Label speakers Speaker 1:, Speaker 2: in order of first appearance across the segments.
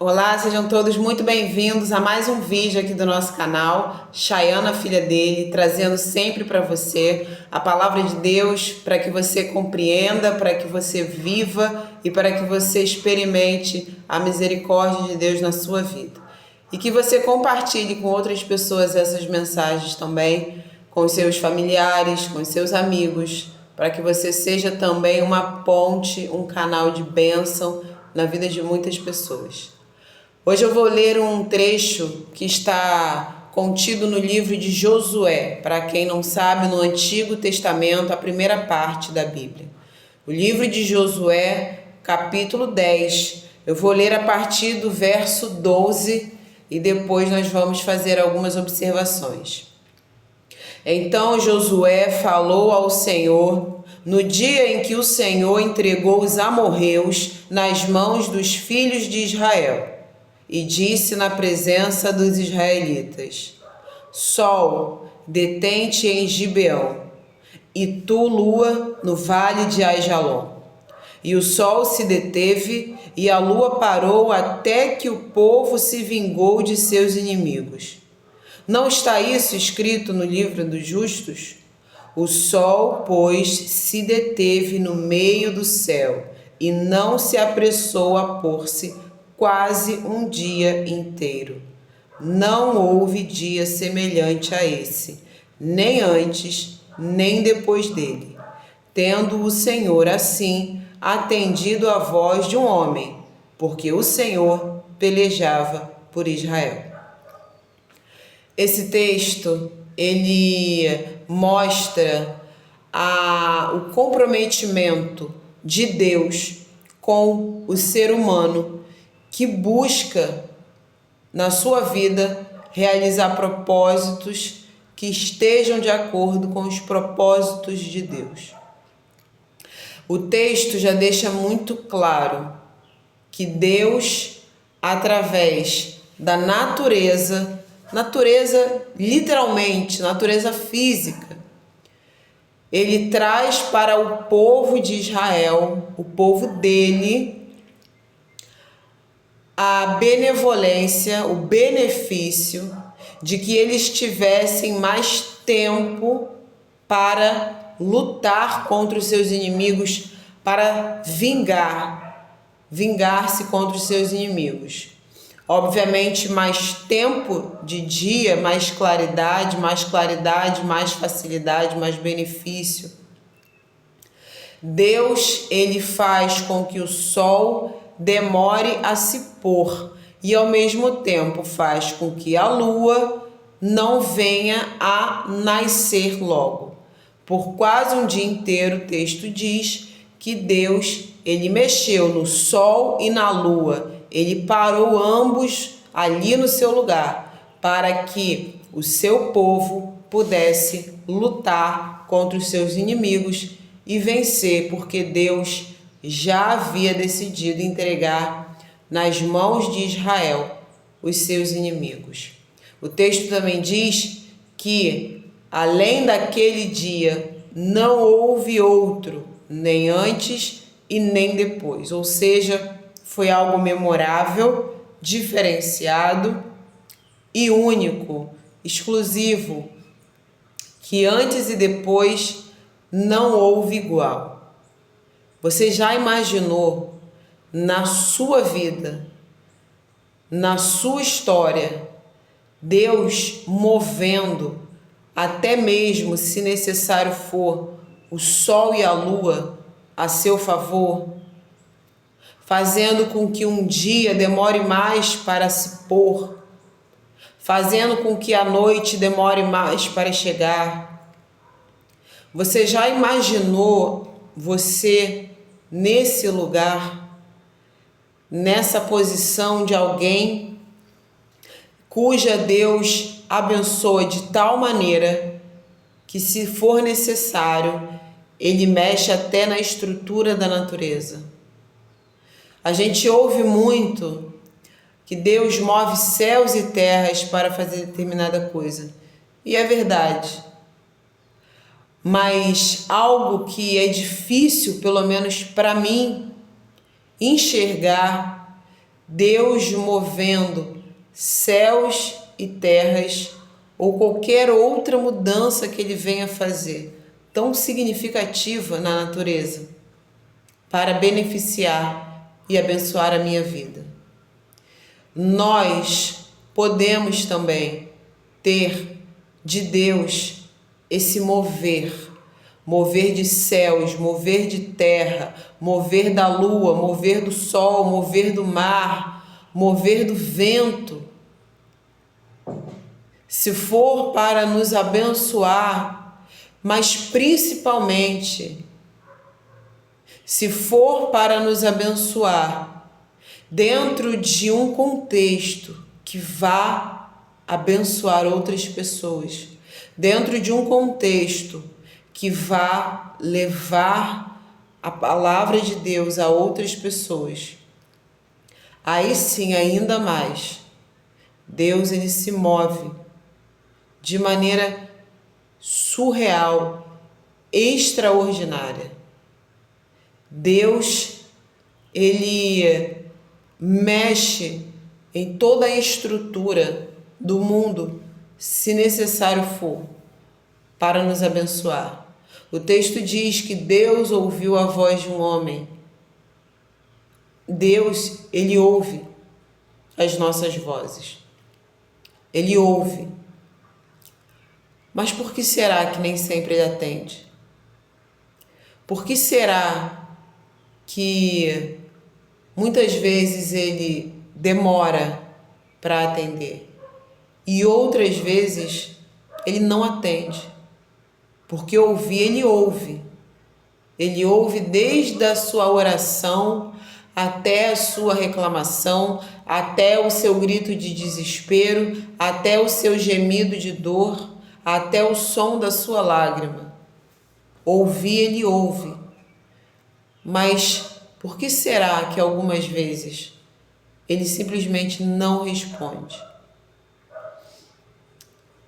Speaker 1: Olá, sejam todos muito bem-vindos a mais um vídeo aqui do nosso canal, Chayana, filha dele, trazendo sempre para você a palavra de Deus para que você compreenda, para que você viva e para que você experimente a misericórdia de Deus na sua vida. E que você compartilhe com outras pessoas essas mensagens também, com os seus familiares, com os seus amigos, para que você seja também uma ponte, um canal de bênção na vida de muitas pessoas. Hoje eu vou ler um trecho que está contido no livro de Josué, para quem não sabe, no Antigo Testamento, a primeira parte da Bíblia. O livro de Josué, capítulo 10. Eu vou ler a partir do verso 12 e depois nós vamos fazer algumas observações. Então Josué falou ao Senhor no dia em que o Senhor entregou os amorreus nas mãos dos filhos de Israel. E disse na presença dos israelitas: Sol, detente em Gibeão, e tu, lua, no vale de Aijalon. E o sol se deteve, e a lua parou até que o povo se vingou de seus inimigos. Não está isso escrito no livro dos justos? O sol, pois, se deteve no meio do céu, e não se apressou a pôr-se quase um dia inteiro. Não houve dia semelhante a esse, nem antes, nem depois dele, tendo o Senhor assim atendido à voz de um homem, porque o Senhor pelejava por Israel. Esse texto, ele mostra o comprometimento de Deus com o ser humano, que busca na sua vida realizar propósitos que estejam de acordo com os propósitos de Deus. O texto já deixa muito claro que Deus, através da natureza literalmente, natureza física, ele traz para o povo de Israel, o povo dele, a benevolência, o benefício de que eles tivessem mais tempo para lutar contra os seus inimigos, para vingar-se contra os seus inimigos. Obviamente, mais tempo de dia, mais claridade, mais facilidade, mais benefício. Deus, ele faz com que o sol demore a se pôr e ao mesmo tempo faz com que a lua não venha a nascer logo. Por quase um dia inteiro o texto diz que Deus, ele mexeu no sol e na lua, ele parou ambos ali no seu lugar para que o seu povo pudesse lutar contra os seus inimigos e vencer, porque Deus já havia decidido entregar nas mãos de Israel os seus inimigos. O texto também diz que, além daquele dia, não houve outro, nem antes e nem depois. Ou seja, foi algo memorável, diferenciado e único, exclusivo, que antes e depois não houve igual. Você já imaginou na sua vida, na sua história, Deus movendo, até mesmo se necessário for, o sol e a lua a seu favor, fazendo com que um dia demore mais para se pôr, fazendo com que a noite demore mais para chegar? Você já imaginou você nesse lugar, nessa posição de alguém cuja Deus abençoa de tal maneira que, se for necessário, ele mexe até na estrutura da natureza? A gente ouve muito que Deus move céus e terras para fazer determinada coisa, e é verdade. Mas algo que é difícil, pelo menos para mim, enxergar Deus movendo céus e terras ou qualquer outra mudança que Ele venha fazer, tão significativa na natureza, para beneficiar e abençoar a minha vida. Nós podemos também ter de Deus esse mover de céus, mover de terra, mover da lua, mover do sol, mover do mar, mover do vento. Se for para nos abençoar, mas principalmente, se for para nos abençoar dentro de um contexto que vá abençoar outras pessoas, dentro de um contexto que vá levar a palavra de Deus a outras pessoas, aí sim, ainda mais, Deus ele se move de maneira surreal, extraordinária. Deus, ele mexe em toda a estrutura do mundo, se necessário for, para nos abençoar. O texto diz que Deus ouviu a voz de um homem. Deus, ele ouve as nossas vozes. Ele ouve. Mas por que será que nem sempre ele atende? Por que será que muitas vezes ele demora para atender e outras vezes ele não atende? Porque ouvir, ele ouve. Ele ouve desde a sua oração até a sua reclamação, até o seu grito de desespero, até o seu gemido de dor, até o som da sua lágrima. Ouvir, ele ouve. Mas por que será que algumas vezes ele simplesmente não responde?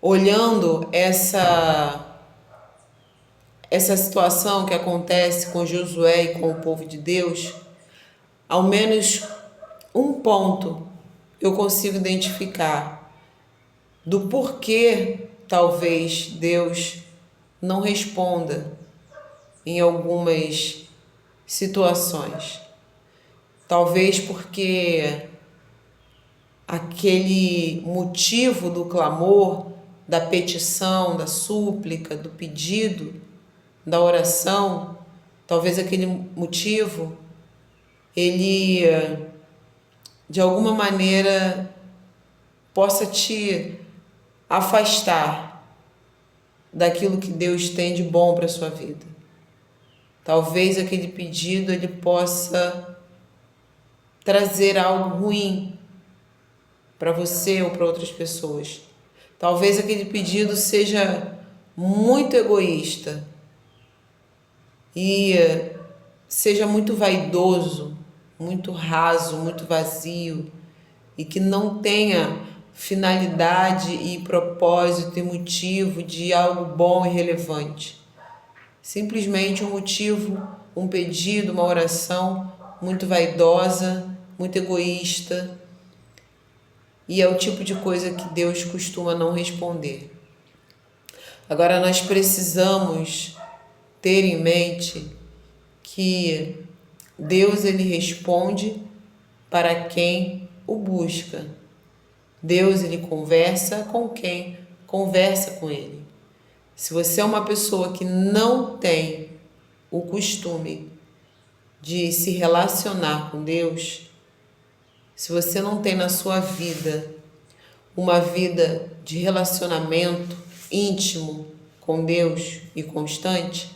Speaker 1: Olhando essa situação que acontece com Josué e com o povo de Deus, ao menos um ponto eu consigo identificar do porquê talvez Deus não responda em algumas situações. Talvez porque aquele motivo do clamor, da petição, da súplica, do pedido, da oração, talvez aquele motivo, ele de alguma maneira possa te afastar daquilo que Deus tem de bom para a sua vida. Talvez aquele pedido ele possa trazer algo ruim para você ou para outras pessoas. Talvez aquele pedido seja muito egoísta e seja muito vaidoso, muito raso, muito vazio e que não tenha finalidade e propósito e motivo de algo bom e relevante. Simplesmente um motivo, um pedido, uma oração muito vaidosa, muito egoísta, e é o tipo de coisa que Deus costuma não responder. Agora nós precisamos ter em mente que Deus ele responde para quem o busca. Deus ele conversa com quem conversa com ele. Se você é uma pessoa que não tem o costume de se relacionar com Deus, se você não tem na sua vida uma vida de relacionamento íntimo com Deus e constante,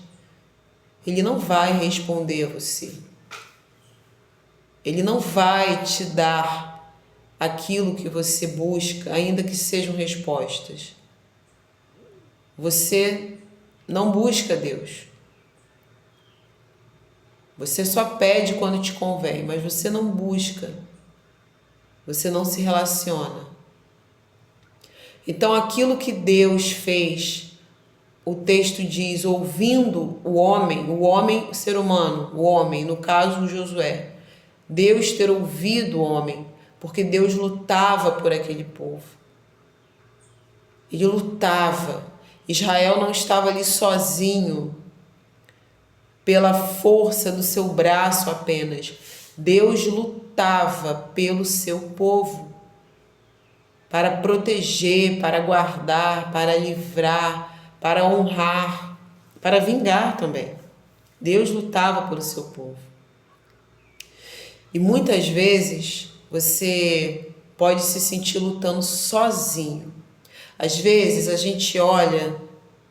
Speaker 1: Ele não vai responder a você. Ele não vai te dar aquilo que você busca, ainda que sejam respostas. Você não busca Deus. Você só pede quando te convém, mas você não busca. Você não se relaciona. Então aquilo que Deus fez, o texto diz, ouvindo o homem, o ser humano, o homem, no caso Josué, Deus ter ouvido o homem porque Deus lutava por aquele povo. Ele lutava. Israel não estava ali sozinho, pela força do seu braço apenas. Deus lutava pelo seu povo, para proteger, para guardar, para livrar, para honrar, para vingar também. Deus lutava pelo seu povo. E muitas vezes você pode se sentir lutando sozinho. Às vezes a gente olha,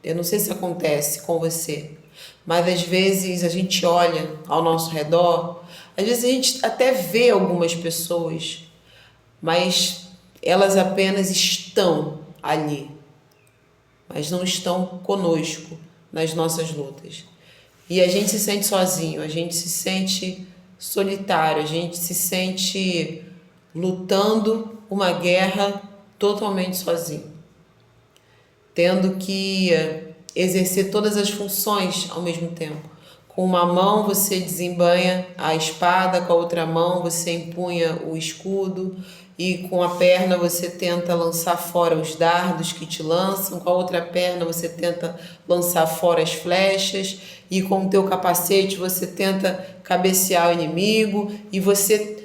Speaker 1: eu não sei se acontece com você, mas às vezes a gente olha ao nosso redor, às vezes a gente até vê algumas pessoas, mas elas apenas estão ali, mas não estão conosco nas nossas lutas. E a gente se sente sozinho, a gente se sente solitário, a gente se sente lutando uma guerra totalmente sozinho, tendo que exercer todas as funções ao mesmo tempo. Com uma mão você desembainha a espada, com a outra mão você empunha o escudo, e com a perna você tenta lançar fora os dardos que te lançam, com a outra perna você tenta lançar fora as flechas, e com o teu capacete você tenta cabecear o inimigo, e você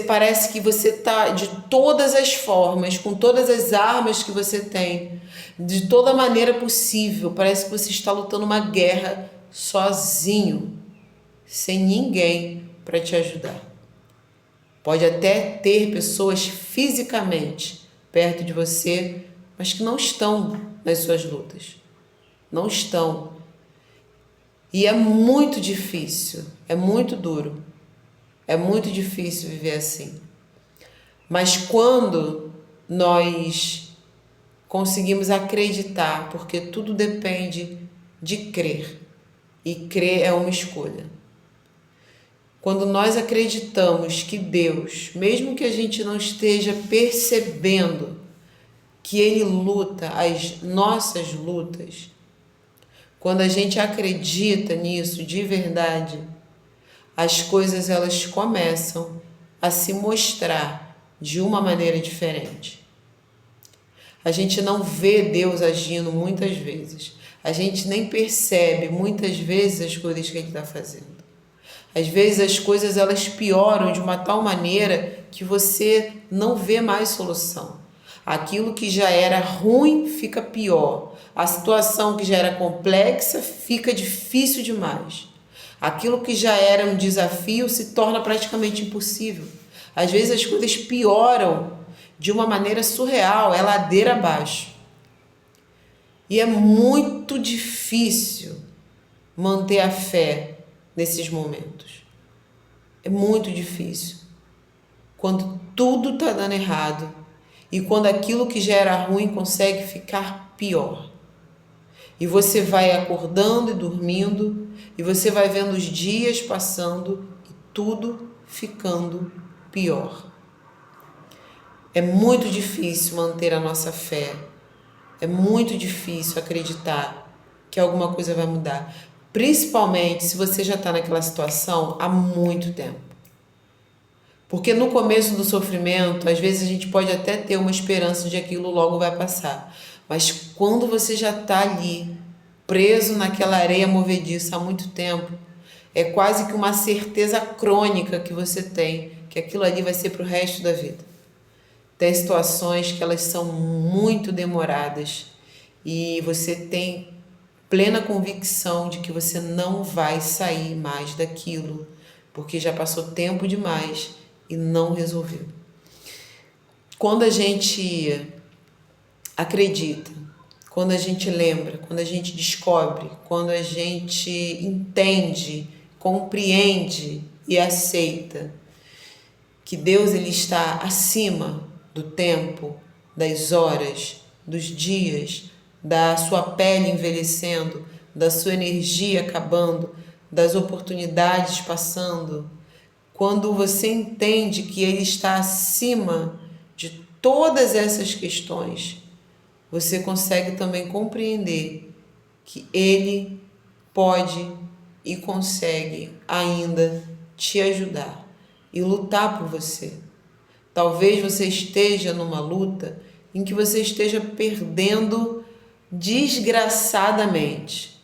Speaker 1: parece que você está de todas as formas, com todas as armas que você tem, de toda maneira possível, parece que você está lutando uma guerra sozinho, sem ninguém para te ajudar. Pode até ter pessoas fisicamente perto de você, mas que não estão nas suas lutas. Não estão. E é muito difícil, é muito duro. É muito difícil viver assim. Mas quando nós conseguimos acreditar, porque tudo depende de crer, e crer é uma escolha. Quando nós acreditamos que Deus, mesmo que a gente não esteja percebendo que Ele luta as nossas lutas, quando a gente acredita nisso de verdade, as coisas elas começam a se mostrar de uma maneira diferente. A gente não vê Deus agindo muitas vezes. A gente nem percebe muitas vezes as coisas que Ele está fazendo. Às vezes as coisas elas pioram de uma tal maneira que você não vê mais solução. Aquilo que já era ruim fica pior. A situação que já era complexa fica difícil demais. Aquilo que já era um desafio se torna praticamente impossível. Às vezes as coisas pioram de uma maneira surreal, é ladeira abaixo. E é muito difícil manter a fé nesses momentos. É muito difícil. Quando tudo está dando errado e quando aquilo que já era ruim consegue ficar pior. E você vai acordando e dormindo e você vai vendo os dias passando e tudo ficando pior. É muito difícil manter a nossa fé. É muito difícil acreditar que alguma coisa vai mudar. Principalmente se você já está naquela situação há muito tempo. Porque no começo do sofrimento, às vezes a gente pode até ter uma esperança de que aquilo logo vai passar. Mas quando você já está ali, preso naquela areia movediça há muito tempo, é quase que uma certeza crônica que você tem que aquilo ali vai ser para o resto da vida. Tem situações que elas são muito demoradas e você tem plena convicção de que você não vai sair mais daquilo, porque já passou tempo demais e não resolveu. Quando a gente acredita, quando a gente lembra, quando a gente descobre, quando a gente entende, compreende e aceita que Deus ele está acima do tempo, das horas, dos dias, da sua pele envelhecendo, da sua energia acabando, das oportunidades passando. Quando você entende que Ele está acima de todas essas questões, você consegue também compreender que Ele pode e consegue ainda te ajudar e lutar por você. Talvez você esteja numa luta em que você esteja perdendo desgraçadamente.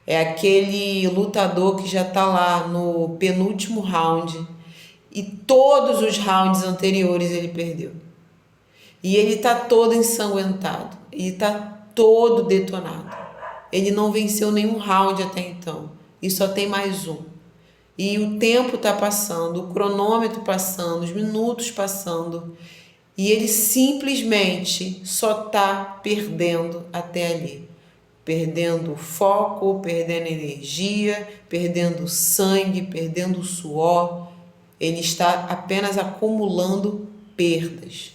Speaker 1: É aquele lutador que já está lá no penúltimo round e todos os rounds anteriores ele perdeu. E ele está todo ensanguentado, ele está todo detonado. Ele não venceu nenhum round até então e só tem mais um. E o tempo está passando, o cronômetro passando, os minutos passando e ele simplesmente só está perdendo até ali. Perdendo foco, perdendo energia, perdendo sangue, perdendo suor. Ele está apenas acumulando perdas.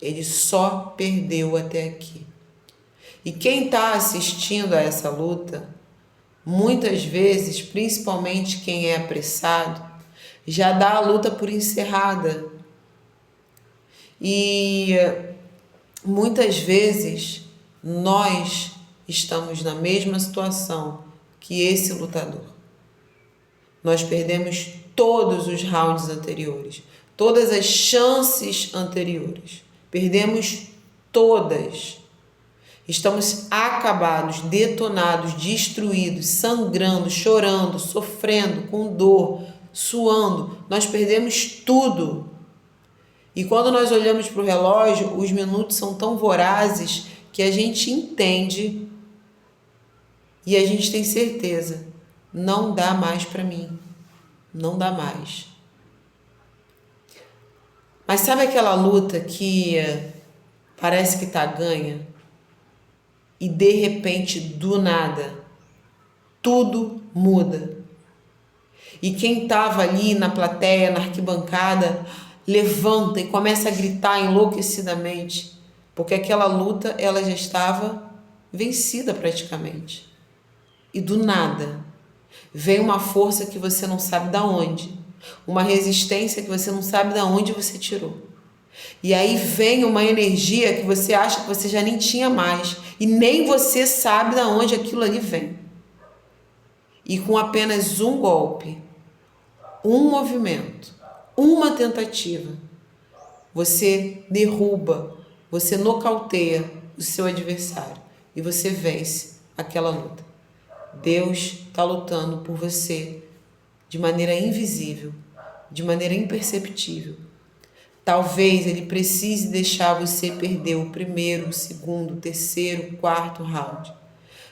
Speaker 1: Ele só perdeu até aqui. E quem está assistindo a essa luta, muitas vezes, principalmente quem é apressado, já dá a luta por encerrada. E muitas vezes nós estamos na mesma situação que esse lutador. Nós perdemos todos os rounds anteriores, todas as chances anteriores. Perdemos todas. Estamos acabados, detonados, destruídos, sangrando, chorando, sofrendo, com dor, suando. Nós perdemos tudo. E quando nós olhamos para o relógio, os minutos são tão vorazes que a gente entende e a gente tem certeza, não dá mais para mim, não dá mais. Mas sabe aquela luta que parece que tá ganha e de repente, do nada, tudo muda. E quem tava ali na plateia, na arquibancada, levanta e começa a gritar enlouquecidamente, porque aquela luta ela já estava vencida praticamente. E do nada, vem uma força que você não sabe de onde, uma resistência que você não sabe de onde você tirou. E aí vem uma energia que você acha que você já nem tinha mais, e nem você sabe de onde aquilo ali vem. E com apenas um golpe, um movimento, uma tentativa, você derruba, você nocauteia o seu adversário e você vence aquela luta. Deus está lutando por você de maneira invisível, de maneira imperceptível. Talvez Ele precise deixar você perder o primeiro, o segundo, o terceiro, o quarto round.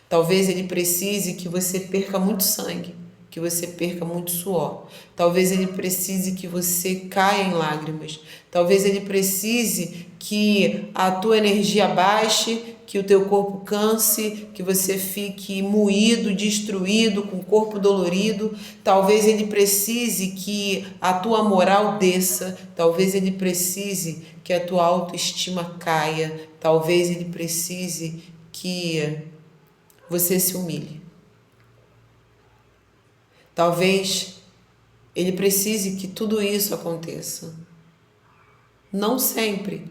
Speaker 1: Talvez Ele precise que você perca muito sangue, que você perca muito suor. Talvez Ele precise que você caia em lágrimas. Talvez Ele precise que a tua energia baixe, que o teu corpo canse, que você fique moído, destruído, com o corpo dolorido. Talvez Ele precise que a tua moral desça. Talvez Ele precise que a tua autoestima caia. Talvez Ele precise que você se humilhe. Talvez Ele precise que tudo isso aconteça. Não sempre,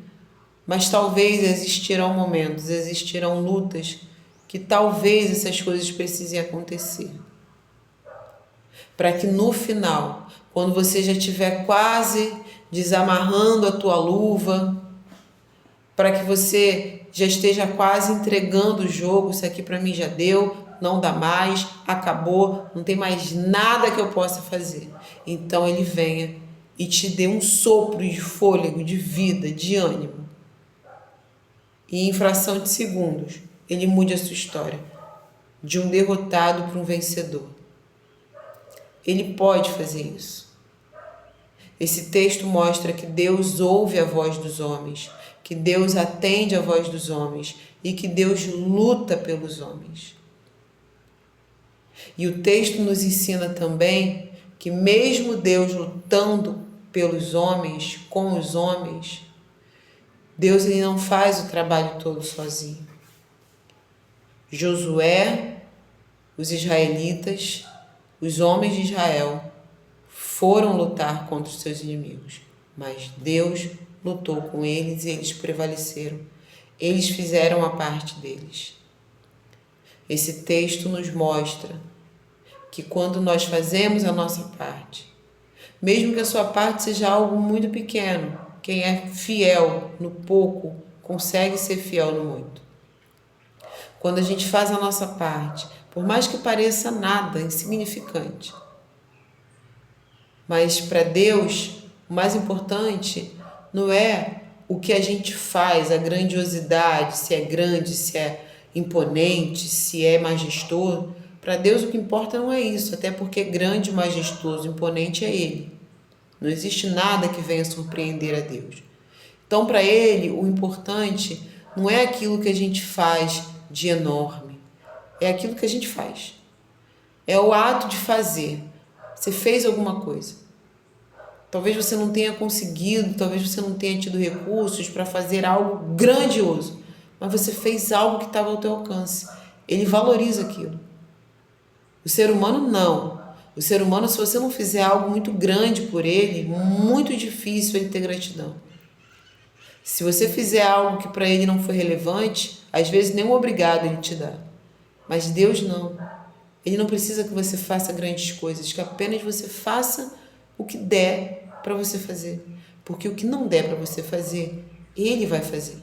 Speaker 1: mas talvez existirão momentos, existirão lutas que talvez essas coisas precisem acontecer. Para que no final, quando você já estiver quase desamarrando a tua luva, para que você já esteja quase entregando o jogo, isso aqui para mim já deu, não dá mais, acabou, não tem mais nada que eu possa fazer. Então Ele venha e te dê um sopro de fôlego, de vida, de ânimo. E em fração de segundos, Ele mude a sua história, de um derrotado para um vencedor. Ele pode fazer isso. Esse texto mostra que Deus ouve a voz dos homens, que Deus atende a voz dos homens e que Deus luta pelos homens. E o texto nos ensina também que mesmo Deus lutando pelos homens, com os homens, Deus ele não faz o trabalho todo sozinho. Josué, os israelitas, os homens de Israel foram lutar contra os seus inimigos, mas Deus lutou com eles e eles prevaleceram. Eles fizeram a parte deles. Esse texto nos mostra que quando nós fazemos a nossa parte, Mesmo que a sua parte seja algo muito pequeno, quem é fiel no pouco consegue ser fiel no muito. Quando a gente faz a nossa parte, por mais que pareça nada, insignificante, mas para Deus, o mais importante não é o que a gente faz, a grandiosidade, se é grande, se é imponente, se é majestoso. Para Deus o que importa não é isso, até porque grande, majestoso, imponente é Ele. Não existe nada que venha surpreender a Deus. Então, para Ele, o importante não é aquilo que a gente faz de enorme, é aquilo que a gente faz. É o ato de fazer. Você fez alguma coisa. Talvez você não tenha conseguido, talvez você não tenha tido recursos para fazer algo grandioso, mas você fez algo que estava ao teu alcance. Ele valoriza aquilo. O ser humano não. O ser humano, se você não fizer algo muito grande por ele, muito difícil ele ter gratidão. Se você fizer algo que para ele não foi relevante, às vezes nem um obrigado ele te dá. Mas Deus não. Ele não precisa que você faça grandes coisas, que apenas você faça o que der para você fazer. Porque o que não der para você fazer, Ele vai fazer.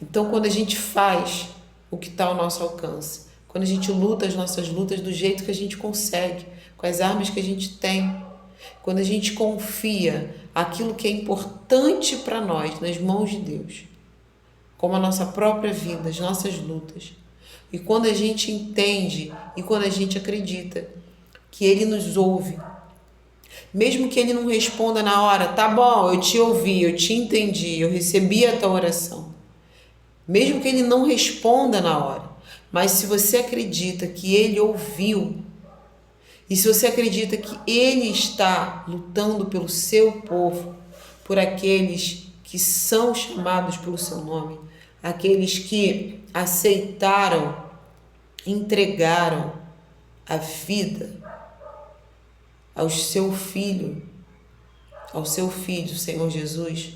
Speaker 1: Então, quando a gente faz o que está ao nosso alcance, quando a gente luta as nossas lutas do jeito que a gente consegue, com as armas que a gente tem, quando a gente confia aquilo que é importante para nós nas mãos de Deus, como a nossa própria vida, as nossas lutas, e quando a gente entende e quando a gente acredita que Ele nos ouve, mesmo que Ele não responda na hora, tá bom, eu te ouvi, eu te entendi, eu recebi a tua oração. Mesmo que Ele não responda na hora, mas se você acredita que Ele ouviu, e se você acredita que Ele está lutando pelo seu povo, por aqueles que são chamados pelo seu nome, aqueles que aceitaram, entregaram a vida ao seu filho, Senhor Jesus,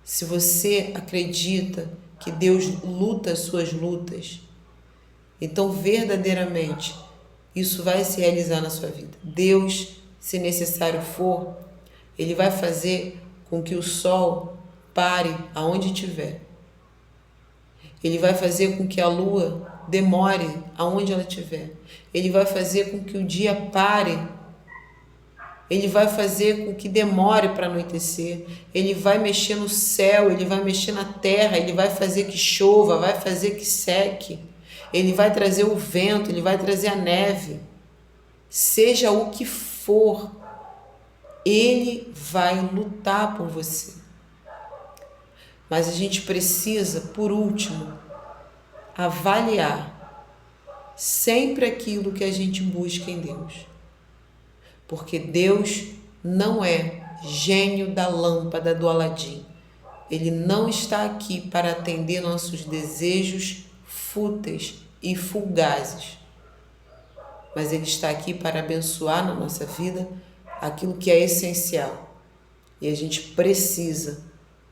Speaker 1: se você acredita que Deus luta as suas lutas, então verdadeiramente isso vai se realizar na sua vida. Deus, se necessário for, Ele vai fazer com que o sol pare aonde estiver. Ele vai fazer com que a lua demore aonde ela estiver. Ele vai fazer com que o dia pare. Ele vai fazer com que demore para anoitecer. Ele vai mexer no céu, Ele vai mexer na terra, Ele vai fazer que chova, vai fazer que seque. Ele vai trazer o vento, Ele vai trazer a neve. Seja o que for, Ele vai lutar por você. Mas a gente precisa, por último, avaliar sempre aquilo que a gente busca em Deus. Porque Deus não é gênio da lâmpada do Aladim. Ele não está aqui para atender nossos desejos fúteis e fugazes. Mas Ele está aqui para abençoar na nossa vida aquilo que é essencial. E a gente precisa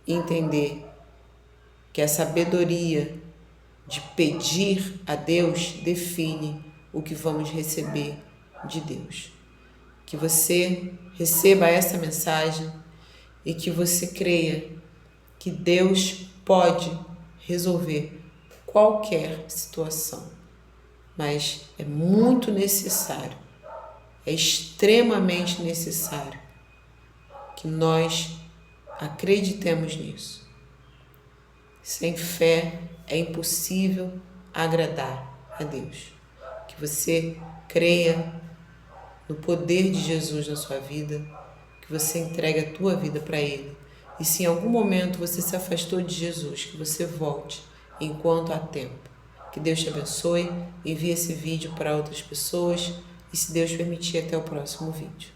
Speaker 1: entender que a sabedoria de pedir a Deus define o que vamos receber de Deus. Que você receba essa mensagem e que você creia que Deus pode resolver qualquer situação, mas é muito necessário, é extremamente necessário que nós acreditemos nisso. Sem fé é impossível agradar a Deus. Que você creia no poder de Jesus na sua vida, que você entregue a tua vida para Ele. E se em algum momento você se afastou de Jesus, que você volte enquanto há tempo. Que Deus te abençoe, envie esse vídeo para outras pessoas e, se Deus permitir, até o próximo vídeo.